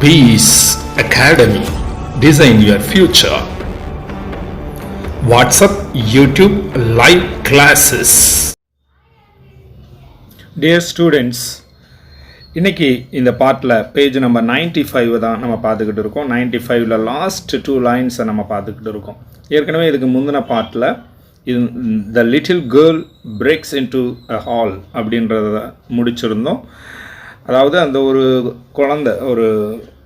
Peace Academy. Design your future. WhatsApp, YouTube, live classes. Dear students, இன்னைக்கு இந்த பார்ட்டில் page number 95 தான் நம்ம பார்த்துக்கிட்டு இருக்கோம். 95ல் லாஸ்ட் 2 லைன்ஸை நம்ம பார்த்துக்கிட்டு இருக்கோம். ஏற்கனவே இதுக்கு முந்தின பார்ட்டில் the little girl breaks into a hall அப்படின்றத முடிச்சிருந்தோம். அதாவது அந்த ஒரு குழந்தை, ஒரு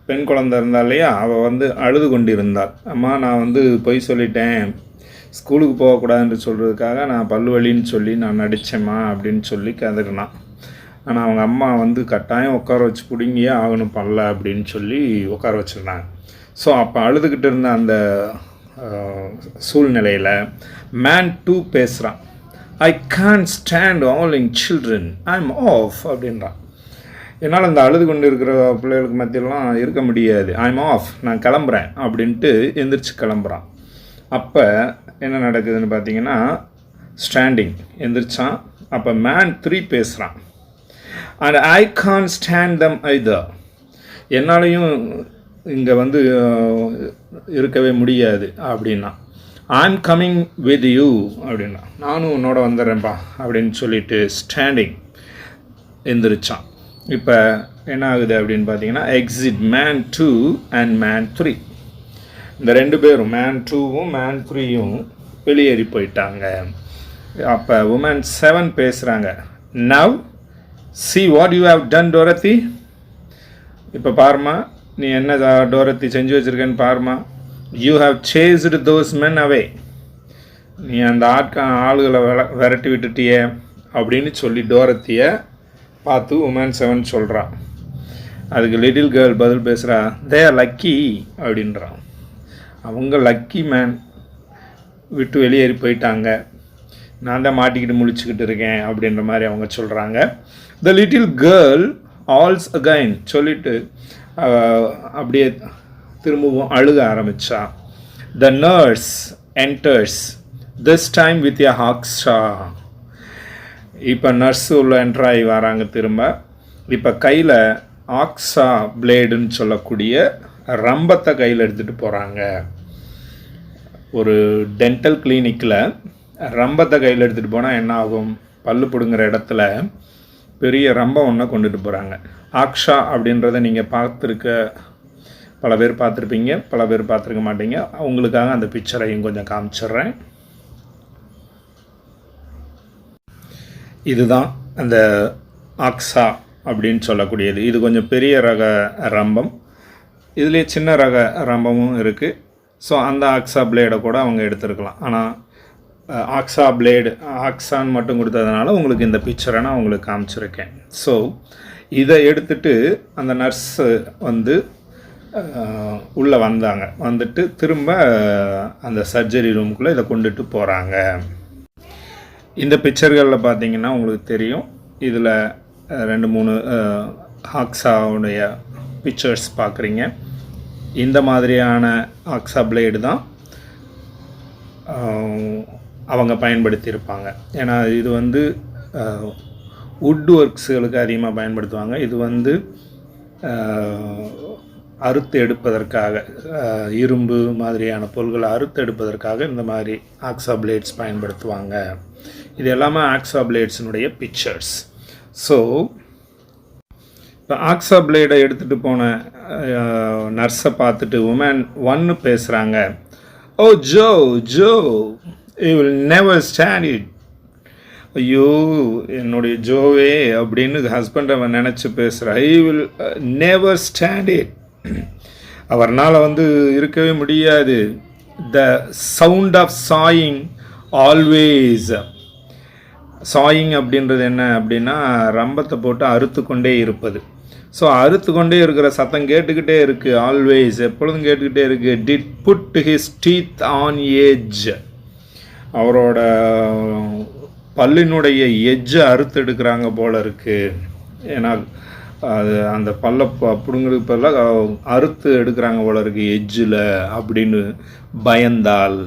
பெண் குழந்தை இருந்தா இல்லையா, அவள் வந்து அழுது கொண்டிருந்தாள். அம்மா, நான் வந்து பொய் சொல்லிட்டேன், ஸ்கூலுக்கு போகக்கூடாதுன்னு சொல்கிறதுக்காக நான் பல்வலின்னு சொல்லி நான் நடித்தேம்மா அப்படின்னு சொல்லி கதறினான். ஆனால் அவங்க அம்மா வந்து கட்டாயம் உட்கார வச்சு பிடுங்கியே ஆகணும் பல்ல அப்படின்னு சொல்லி உட்கார வச்சுருந்தாங்க. ஸோ அப்போ அழுதுகிட்டு இருந்த அந்த சூழ்நிலையில் மேன் 2 பேசுகிறான். I can't stand ailing children, I am off அப்படின்றான். என்னால் அந்த அழுது கொண்டு இருக்கிற பிள்ளைகளுக்கு மத்தியெல்லாம் இருக்க முடியாது, ஐ எம் ஆஃப், நான் கிளம்புறேன் அப்படின்ட்டு எந்திரிச்சு கிளம்புறான். அப்போ என்ன நடக்குதுன்னு பார்த்தீங்கன்னா, ஸ்டாண்டிங் எந்திரிச்சான். அப்போ மேன் 3 பேசுகிறான். அண்ட் ஐ கான் ஸ்டாண்ட் தம் ஐதர், என்னாலையும் இங்கே வந்து இருக்கவே முடியாது அப்படின்னா. ஐம் கம்மிங் வித் யூ அப்படின்னா, நானும் உன்னோட வந்துடுறேன்ப்பா அப்படின்னு சொல்லிட்டு ஸ்டாண்டிங் எந்திரிச்சான். இப்போ என்ன ஆகுது அப்படின்னு பார்த்தீங்கன்னா, எக்ஸிட் மேன் 2 அண்ட் மேன் 3. இந்த 2 பேரும் மேன் 2வும் மேன் 3யும் வெளியேறி போயிட்டாங்க. அப்போ உமன் 7 பேசுகிறாங்க. Now see what you have done, Dorothy. இப்போ பாருமா, நீ என்ன டோரத்தி செஞ்சு வச்சுருக்கேன்னு பாருமா. you have chased those men away. நீ அந்த ஆளுகளை விரட்டி விட்டுட்டியே அப்படின்னு சொல்லி டோரத்தியை பார்த்து உமன் 7 சொல்கிறான். அதுக்கு லிட்டில் கேர்ள் பதில் பேசுகிறா, தே ஆர் லக்கி அப்படின்றான். அவங்க லக்கி மேன், விட்டு வெளியேறி போயிட்டாங்க, நான் தான் மாட்டிக்கிட்டு முழிச்சுக்கிட்டு இருக்கேன் அப்படின்ற மாதிரி அவங்க சொல்கிறாங்க. The little girl howls again சொல்லிட்டு அப்படியே திரும்பவும் அழுக ஆரம்பித்தா. The nurse enters, this time with a hacksaw. இப்போ நர்ஸு உள்ள என்ட்ராகி வராங்க திரும்ப. இப்போ கையில் ஆக்ஸா பிளேடுன்னு சொல்லக்கூடிய ரம்பத்தை கையில் எடுத்துகிட்டு போகிறாங்க. ஒரு டென்டல் கிளினிக்கில் ரம்பத்தை கையில் எடுத்துகிட்டு போனால் என்ன ஆகும், பல்லு பிடுங்குற இடத்துல பெரிய ரம்பம் ஒன்றை கொண்டுட்டு போகிறாங்க. ஆக்ஷா அப்படின்றத நீங்கள் பல பேர் பார்த்துருப்பீங்க, பல பேர் பார்த்துருக்க மாட்டீங்க. அவங்களுக்காக அந்த பிக்சரையும் கொஞ்சம் காமிச்சிட்றேன். இதுதான் அந்த ஆக்ஸா அப்படின்னு சொல்லக்கூடியது. இது கொஞ்சம் பெரிய ரக ரம்பம், இதுலேயே சின்ன ரக ரம்பமும் இருக்குது. ஸோ அந்த ஆக்ஸா பிளேடை கூட அவங்க எடுத்துருக்கலாம். ஆனால் ஆக்ஸா பிளேடு ஆக்ஸான்னு மட்டும் கொடுத்ததுனால உங்களுக்கு இந்த பிக்சரை நான் உங்களுக்கு காமிச்சிருக்கேன். ஸோ இதை எடுத்துகிட்டு அந்த நர்ஸு வந்து உள்ளே வந்துட்டு திரும்ப அந்த சர்ஜரி ரூமுக்குள்ளே இதை கொண்டுட்டு போகிறாங்க. இந்த பிக்சர்களில் பார்த்தீங்கன்னா உங்களுக்கு தெரியும், இதில் 2-3 ஆக்ஸாவுடைய பிக்சர்ஸ் பார்க்குறீங்க. இந்த மாதிரியான ஆக்ஸா பிளேடு தான் அவங்க பயன்படுத்தியிருப்பாங்க. ஏன்னா இது வந்து வுட் ஒர்க்ஸுகளுக்கு அதிகமாக பயன்படுத்துவாங்க. இது வந்து அறுத்து எடுப்பதற்காக, இரும்பு மாதிரியான பொருட்களை அறுத்து எடுப்பதற்காக இந்த மாதிரி ஆக்ஸா பிளேட்ஸ் பயன்படுத்துவாங்க. இது எல்லாமே ஆக்ஸா பிளேட்ஸினுடைய பிக்சர்ஸ். ஸோ இப்போ ஆக்ஸா பிளேடை எடுத்துகிட்டு போன நர்ஸை பார்த்துட்டு உமன் 1 பேசுகிறாங்க. Oh Joe Joe, you will never stand it. ஐயோ என்னுடைய ஜோவே அப்படின்னு ஹஸ்பண்டை அவன் நினச்சி பேசுகிறா. I will never stand it, அவர்னால் வந்து இருக்கவே முடியாது. The sound of sawing always. Sawing அப்படின்றது என்ன அப்படின்னா, ரம்பத்தை போட்டு அறுத்து கொண்டே இருப்பது. ஸோ அறுத்து கொண்டே இருக்கிற சத்தம் கேட்டுக்கிட்டே இருக்குது, ஆல்வேஸ், எப்பொழுதும் கேட்டுக்கிட்டே இருக்குது. Did put his teeth on edge, அவரோட பல்லினுடைய எட்ஜை அறுத்து எடுக்கிறாங்க போல இருக்குது. ஏன்னா அது அந்த பல்லை பிடுங்கிறதுக்கு பதிலாக அறுத்து எடுக்கிறாங்க போல இருக்குது எட்ஜில் அப்படின்னு பயந்தாள்.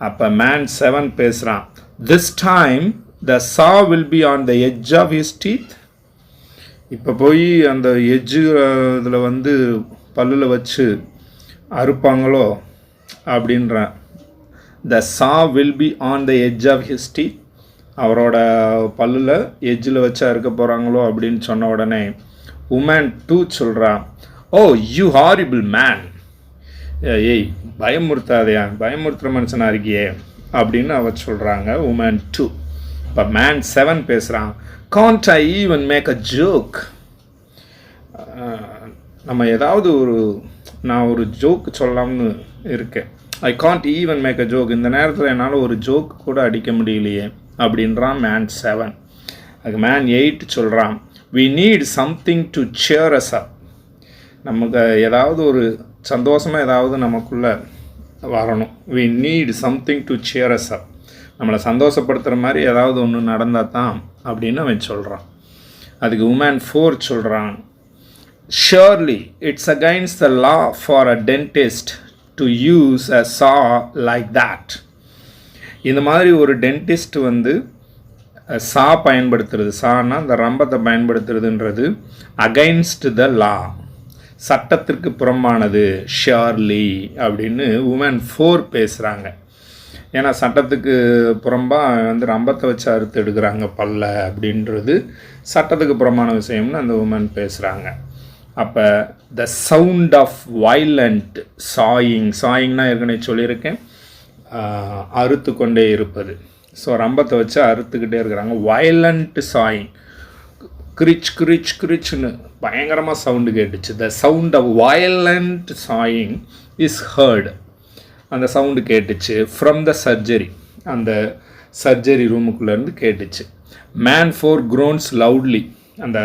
அப்போ மேன் 7 பேசுகிறான். This time the saw will be on the edge of his teeth. இப்போ போய் அந்த எஜ்ஜு இதில் வந்து பல்லில் வச்சு அறுப்பாங்களோ அப்படின்றேன். The saw will be on the edge of his teeth. அவரோட பல்லில் எஜ்ஜில் வச்சு அறுக்க போகிறாங்களோ அப்படின்னு சொன்ன உடனே உமன் 2 சொல்கிறான், ஓ யூ ஹாரிபிள் மேன், ஏய் பயமுறுத்தாதையா, பயமுறுத்துகிற மனுஷனாக இருக்கியே அப்படின்னு அவ சொல்கிறாங்க உமன் 2. இப்போ மேன் 7 பேசுகிறான், can't I even make a joke. நம்ம ஏதாவது நான் ஒரு ஜோக் சொல்லலாம்னு இருக்கேன். I can't even make a joke. இந்த நேரத்தில் என்னால் ஒரு ஜோக் கூட அடிக்க முடியலையே அப்படின்றான் மேன் 7. அதுக்கு மேன் 8 சொல்கிறான், we need something to cheer us up. நமக்கு ஏதாவது ஒரு சந்தோஷமாக ஏதாவது நமக்குள்ளே வரணும். we need something to cheer us up. நம்மளை சந்தோஷப்படுத்துகிற மாதிரி ஏதாவது ஒன்று நடந்தால் தான் அப்படின்னு அவன் சொல்கிறான். அதுக்கு உமன் 4 சொல்கிறான், surely it's against the law for a dentist to use a saw like that. இந்த மாதிரி ஒரு டென்டிஸ்ட் வந்து சா பயன்படுத்துறது, சானா அந்த ரம்பத்தை பயன்படுத்துறதுன்றது அகைன்ஸ்ட் த லா, சட்டத்திற்கு புறம்பானது, ஷியர்லி அப்படின்னு உமன் 4 பேசுகிறாங்க. ஏன்னா சட்டத்துக்கு புறம்பாக வந்து ரம்பத்தை வச்சு அறுத்து எடுக்கிறாங்க பல்ல அப்படின்றது சட்டத்துக்கு புறம்பான விஷயம்னு அந்த உமன் பேசுகிறாங்க. அப்போ த சவுண்ட் ஆஃப் வயலண்ட் சாயிங்னா ஏற்கனவே சொல்லியிருக்கேன், அறுத்து கொண்டே இருப்பது. ஸோ ரம்பத்தை வச்சு அறுத்துக்கிட்டே இருக்கிறாங்க. வயலண்ட் சாயிங், கிரிச்னு பயங்கரமாக சவுண்டு கேட்டுச்சு. The sound of violent sawing is heard. அந்த சவுண்டு கேட்டுச்சு ஃப்ரம் த சர்ஜரி, அந்த சர்ஜரி ரூமுக்குள்ளேருந்து கேட்டுச்சு. Man 4 groans loudly. அந்த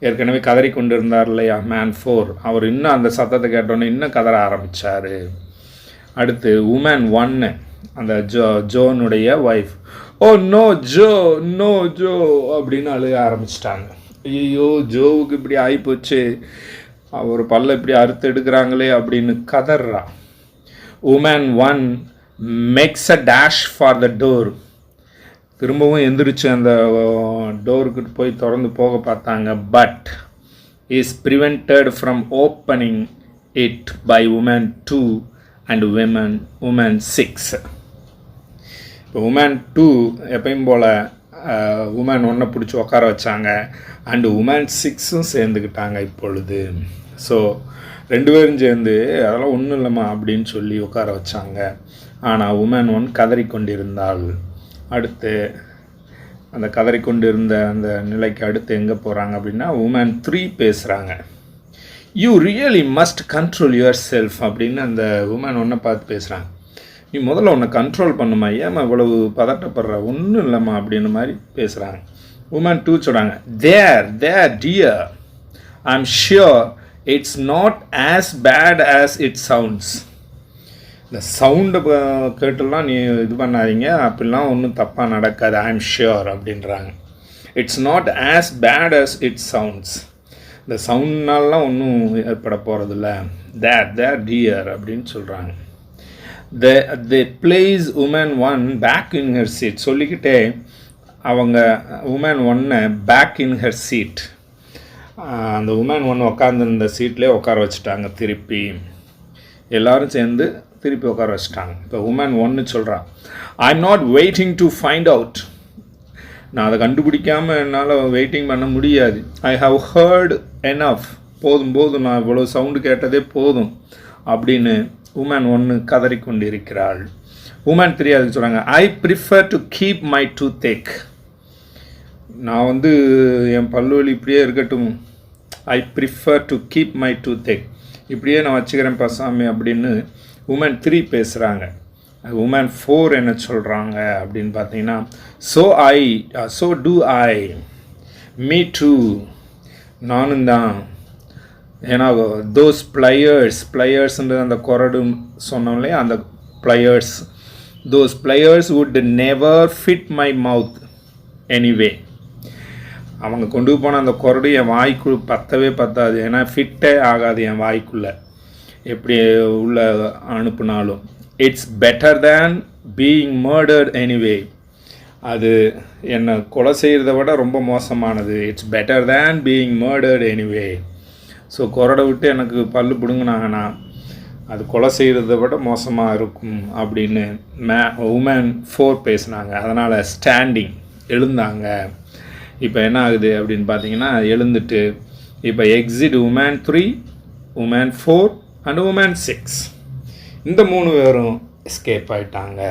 ஏற்கனவே கதறி கொண்டு இருந்தார் இல்லையா மேன் 4, அவர் இன்னும் அந்த சத்தத்தை கேட்டோன்னே இன்னும் கதற ஆரம்பித்தார். அடுத்து உமன் 1, அந்த ஜோனுடைய ஒய்ஃப், ஓ நோ ஜோ அப்படின்னு அழுக ஆரம்பிச்சிட்டாங்க. ஐயோ ஜோவுக்கு இப்படி ஆகிப்போச்சு, அவர் பல்ல இப்படி அறுத்து எடுக்கிறாங்களே அப்படின்னு கதறா. Woman 1 makes a dash for the door. திரும்பவும் எந்திரிச்சு அந்த டோருக்கு போய் திறந்து போக பார்த்தாங்க. But is prevented from opening it by woman 2 and woman 6. இப்போ உமன் 2 எப்பயும் போல் உமன் 1 பிடிச்சி உட்கார வச்சாங்க, அண்டு உமன் 6ம் சேர்ந்துக்கிட்டாங்க இப்பொழுது. ஸோ 2 பேரும் சேர்ந்து அதெல்லாம் ஒன்றும் இல்லைம்மா அப்படின்னு சொல்லி உட்கார வச்சாங்க. ஆனால் உமன் 1 கதறி கொண்டிருந்தாள். அடுத்து அந்த கதறி கொண்டு இருந்த அந்த நிலைக்கு அடுத்து எங்கே போகிறாங்க அப்படின்னா உமன் 3 பேசுகிறாங்க. You really must control your self அப்படின்னு அந்த உமன் 1 பார்த்து பேசுகிறாங்க. நீ முதல்ல உன்னை கண்ட்ரோல் பண்ணுமா, ஏமா இவ்வளவு பதட்டப்படுற, ஒன்றும் இல்லைம்மா அப்படின்னு மாதிரி பேசுகிறாங்க. உமன் 2 சொல்கிறாங்க, there dear, I am sure it's not as bad as it sounds. இந்த சவுண்டை கேட்டுலாம் நீ இது பண்ணாதீங்க, அப்படிலாம் ஒன்றும் தப்பாக நடக்காது, ஐ எம் ஷியோர் அப்படின்றாங்க. It's not as bad as it sounds. இந்த சவுண்ட்னாலாம் ஒன்றும் ஏற்பட போகிறதில்ல, தேர் டியர் அப்படின்னு சொல்கிறாங்க. they place woman 1 back in her seat. சொல்லிக்கிட்டே அவங்க woman 1 back in her seat, அந்த woman 1 உட்காந்துருந்த சீட்லேயே உட்கார வச்சுட்டாங்க. திருப்பி எல்லோரும் சேர்ந்து திருப்பி உட்கார வச்சுட்டாங்க. இப்போ woman 1 சொல்கிறான், I am not waiting to find out. நான் அதை கண்டுபிடிக்காமல் என்னால் வெயிட்டிங் பண்ண முடியாது. I have heard enough. போதும் நான் இவ்வளோ சவுண்டு கேட்டதே போதும் அப்படின்னு உமன் 1 கதறி கொண்டிருக்கிறாள். உமன் 3 அதுக்கு சொல்கிறாங்க, I prefer to keep my toothache. நான் வந்து என் பல்வலி இப்படியே இருக்கட்டும், I prefer to keep my toothache, இப்படியே நான் வச்சுக்கிறேன் பசாமி அப்படின்னு உமன் 3 பேசுகிறாங்க. உமன் 4 என்ன சொல்கிறாங்க அப்படின்னு பார்த்தீங்கன்னா, so do I, me too, நானும் தான். ஏன்னா தோஸ் பிளையர்ஸ்ன்றது அந்த கொரடு சொன்னோம்லே, அந்த pliers, those pliers would never fit my mouth anyway. அவங்க கொண்டு போன அந்த கொரடு என் வாய்க்குள் பத்தாது, ஏன்னா ஃபிட்டே ஆகாது என் வாய்க்குள்ளே எப்படி உள்ள அனுப்புனாலும். It's better than being murdered anyway. அது என்னை கொலை செய்கிறத விட ரொம்ப மோசமானது. It's better than being murdered anyway. So கொரடை விட்டு எனக்கு பல்லு பிடுங்கினாங்கன்னா அது கொலை செய்கிறத விட மோசமாக இருக்கும் அப்படின்னு உமன் 4 பேசினாங்க. அதனால் ஸ்டாண்டிங் எழுந்தாங்க. இப்போ என்ன ஆகுது அப்படின்னு பார்த்தீங்கன்னா, எழுந்துட்டு இப்போ exit woman 3, woman 4 and woman 6 இந்த 3 பேரும் எஸ்கேப் ஆகிட்டாங்க,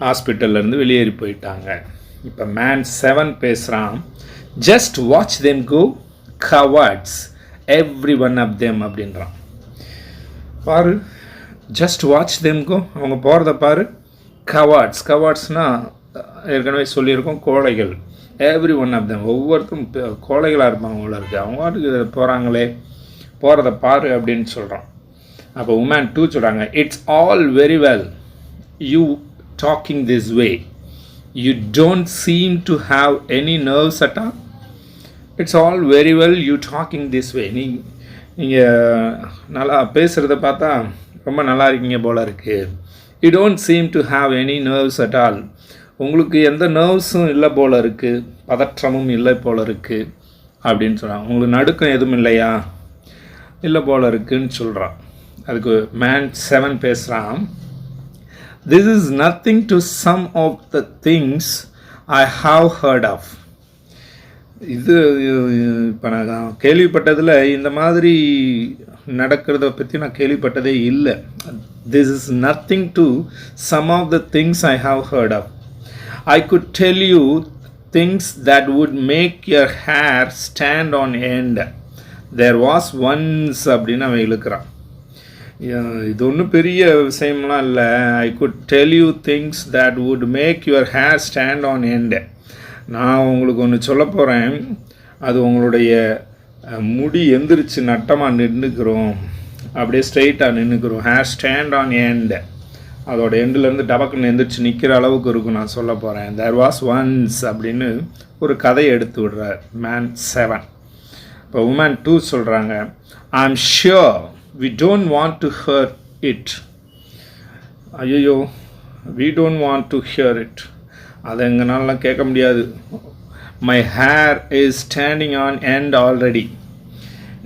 ஹாஸ்பிட்டல்லேருந்து வெளியேறி போயிட்டாங்க. இப்போ மேன் 7 பேசுகிறான். Just watch them go cowards every one of them அப்படின்றான். பாரு, ஜஸ்ட் வாட்ச் தெம் கோ, அவங்க போகிறத பாரு. கவர்ட்ஸ்னால் ஏற்கனவே சொல்லியிருக்கோம், கோழைகள். எவ்ரி ஒன் ஆஃப் தெம், ஒவ்வொருத்தரும் கோழைகளாக இருப்பாங்க உள்ள இருக்குது. அவங்க வாட்டுக்கு போகிறாங்களே, போகிறத பாரு அப்படின்னு சொல்கிறான். அப்போ உமன் 2 சொல்கிறாங்க, it's all very well you talking this way, you don't seem to have any nerves at all. It's all very well you talking this way. நீங்கள் நல்லா பேசுகிறத பார்த்தா ரொம்ப நல்லா இருக்கீங்க போல் இருக்குது. You don't seem to have any nerves at all. உங்களுக்கு எந்த நர்வ்ஸும் இல்லை போல் இருக்குது, பதற்றமும் இல்லை போல் இருக்குது அப்படின்னு சொல்கிறான். உங்களுக்கு நடுக்கம் எதுவும் இல்லையா? இல்லை போல் இருக்குன்னு சொல்கிறான். அதுக்கு மேன் 7 பேசுகிறான். This is nothing to some of the things I have heard of. இது இப்போ நான் கேள்விப்பட்டதில் இந்த மாதிரி நடக்கிறத பற்றி நான் கேள்விப்பட்டதே இல்லை. This is nothing to some of the things I have heard of. I could tell you things that would make your hair stand on end. There was once அப்படின்னு அவன் இழுக்கிறான். இது ஒன்றும் பெரிய விஷயம்லாம் இல்லை. I could tell you things that would make your hair stand on end. நான் உங்களுக்கு ஒன்று சொல்ல போகிறேன், அது உங்களுடைய முடி எந்திரிச்சு நட்டமாக நின்றுக்கிறோம், அப்படியே ஸ்ட்ரெயிட்டாக நின்றுக்கிறோம். ஹேர் ஸ்டாண்ட் ஆன் எண்ட், அதோட எண்டுலேருந்து டபக்குன்னு எந்திரிச்சு நிற்கிற அளவுக்கு இருக்கும் நான் சொல்ல போகிறேன். தேர் வாஸ் ஒன்ஸ் அப்படின்னு ஒரு கதையை எடுத்து விடுறார் மேன் 7. இப்போ உமன் 2 சொல்கிறாங்க, I am sure we don't want to hear it. ஐயோ, we don't want to hear it, அதை எங்கனாலாம் கேட்க முடியாது. My hair is standing on end already.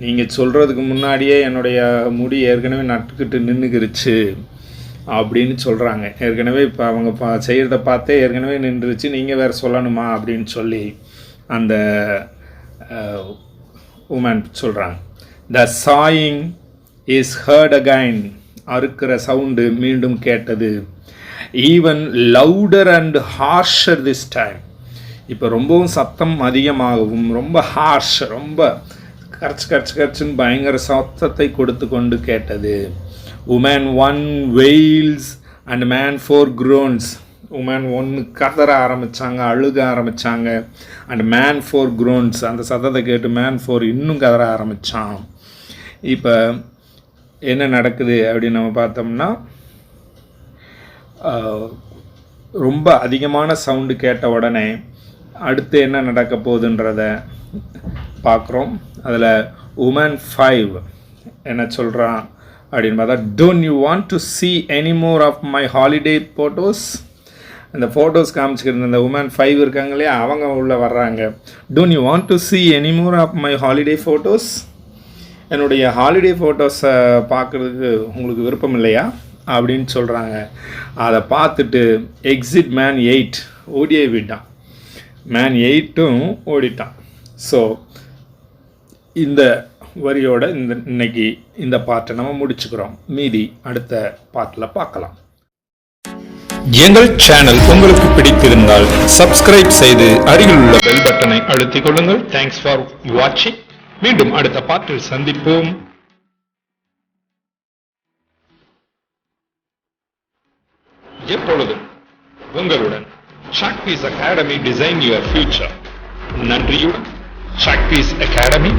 நீங்கள் சொல்கிறதுக்கு முன்னாடியே என்னுடைய முடி ஏற்கனவே நட்டுக்கிட்டு நின்றுக்கிருச்சு அப்படின்னு சொல்கிறாங்க. ஏற்கனவே இப்போ அவங்க செய்கிறத பார்த்தே ஏற்கனவே நின்றுச்சு, நீங்கள் வேறு சொல்லணுமா அப்படின்னு சொல்லி அந்த உமன் சொல்கிறாங்க. The sawing is heard again. அறுக்கிற சவுண்டு மீண்டும் கேட்டது. Even louder and harsher this time. இப்போ ரொம்பவும் சத்தம் அதிகமாகவும் ரொம்ப ஹார்ஷ், ரொம்ப கர்ச்சுன்னு பயங்கர சத்தத்தை கொடுத்து கொண்டு கேட்டது. Woman 1 wails and man 4 groans. Woman 1 கதற ஆரம்பித்தாங்க, அழுக ஆரம்பித்தாங்க. And man 4 groans. அந்த சத்தத்தை கேட்டு man 4 இன்னும் கதற ஆரம்பித்தான். இப்போ என்ன நடக்குது அப்படின்னு நம்ம பார்த்தோம்னா, ரொம்ப அதிகமான சவுண்டு கேட்ட உடனே அடுத்து என்ன நடக்க போகுதுன்றத பார்க்குறோம். அதில் உமன் 5 என்ன சொல்கிறான் அப்படின்னு பார்த்தா, don't you want to see any more of my holiday photos. அந்த ஃபோட்டோஸ் காமிச்சிக்கிட்டு இந்த உமன் 5 இருக்காங்க இல்லையா, அவங்க உள்ளே வர்றாங்க. Don't you want to see any more of my holiday photos. என்னுடைய ஹாலிடே ஃபோட்டோஸை பார்க்குறதுக்கு உங்களுக்கு விருப்பம் இல்லையா அப்படின்னு சொல்கிறாங்க. அதை பார்த்துட்டு எக்ஸிட் மேன் 8 ஓடியே விட்டான். மேன் 8ம் ஓடிட்டான். ஸோ இந்த வரியோட இன்னைக்கு இந்த பாட்டை நம்ம முடிச்சுக்கிறோம். மீதி அடுத்த பாட்டில் பார்க்கலாம். எங்கள் சேனல் உங்களுக்கு பிடித்திருந்தால் சப்ஸ்கிரைப் செய்து அருகில் உள்ள பெல் பட்டனை அழுத்திக் கொள்ளுங்கள். தேங்க்ஸ் ஃபார் வாட்சிங். மீண்டும் அடுத்த பாட்டில் சந்திப்போம். எப்பொழுதும் உங்களுடன் ஷாக்பீஸ் அகாடமி டிசைன் யுவர் ஃபியூச்சர். நன்றியுடன் ஷாக்பீஸ் அகாடமி.